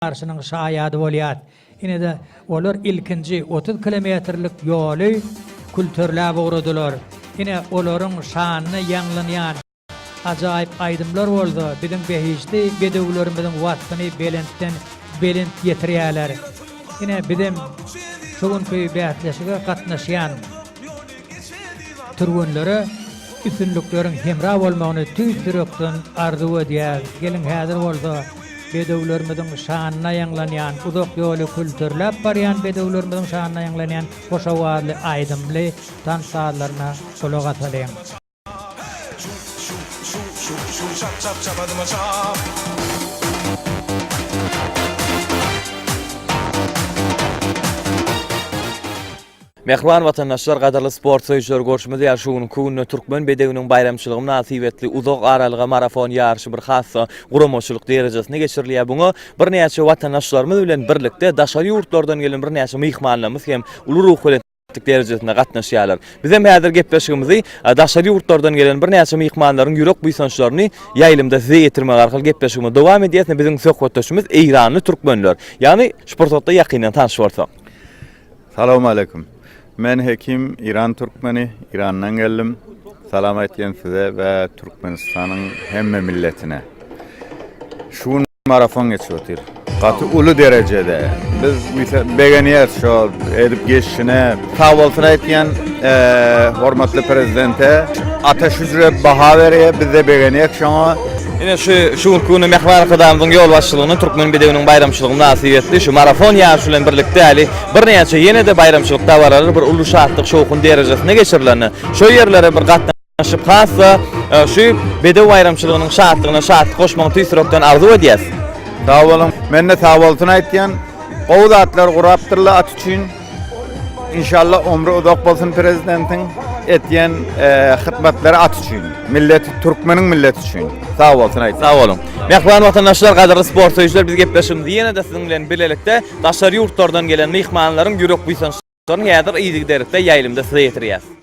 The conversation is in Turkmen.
Arşının şayadı bolýar. Ine de olar ilkinji 30 kilometrlik ýoly kulturläp uğradylar. Ine olaryň şanyny ýanglanýan ajaýyp aýdymlar boldy. Biziň behişli bedewlerimiziň wagtyny belent ýetirýärler. Ine bizim şoňky bätleşige gatnaşýan türgünleri üstünlükleriň hemra bolmagyny tüýdürekden arzu edýär. Gelin häzir bolsa bedewlerimiziň şanyna ýanglanýan, uzak ýoly kültürläp barýan bedewlerimiziň şanyna ýanglanýan hoşa wagtly aýdymly tansalarna sulak atalaýan. Mehman vatandaşlar, gadarly sport söýüşleri görüşmede ýaşugyny köwünde türkmen bedewiniň bayramçylygyny nasip etdi. Uzak aralyga marafon ýarşy bir hassa guramaçylyk derejesine geçirilýär. Buňa bir näçe vatandaşlarymyz bilen birlikde daşary ýurtlardan gelen bir näçe myhmanlarymyz hem uly ruh bilen derejesine gatnaşýarlar. Biz hem häzir gepleşigimizi daşary ýurtlardan gelen bir näçe myhmanlaryň ýürek buýsançlaryny ýaýlymda size ýetirmek arkaly gepleşigimiz dowam edýär. Biziň söhbetdeşimiz Eýranly türkmenler. Ýani sportda ýakynyň tanışyp bolsak. Salamu aleyküm. Men Hekim, İran Türkmeni, İran'dan geldim. Salam etyen size ve Türkmenistan'ın hemme milletine. Şu marafon geçiyotir. Katı ulu derecede. Biz beğeniyoruz şu edip geçişine. Sağ olsun etyen hormatlı prezidente ateş üzere baha veriyor. Biz de beğeniyoruz şu an. Ine şu ülküni mehman kadamyň ýol başçylygyny türkmen bedewiniň bayramçylygyny nasip etdi. Şu marafon ýaşy bilen birlikde ýaly bir näçe ýene de bayramçylyk tawarlary bir uly şatlyk şowkun derejesine geçirilenni. Şu ýerlere bir gatnaşyp hassa şu bedew bayramçylygynyň şatlygyna şatlyk goşmagy tüýsürekden arzu edýäs. Sağ olun. Men de sağ olsun etyen. Gowuz atlar gurapdyrlar at üçin. İnşallah ömrü uzak bolsun prezidentin etyen hyzmatlary at üçin. Millet Türkmeniň milleti üçin. Sağ olsun ayt. Sağ olun. Mehman vatandaşlar, gadarly sport söýüşler biz gepleşimiz ýene de siziň bilen birlikde daşary ýurtlardan gelen myhmanlaryň ýürek buýsançlaryny ýadyr ýygyk derekde ýaýlymda size ýetirýär.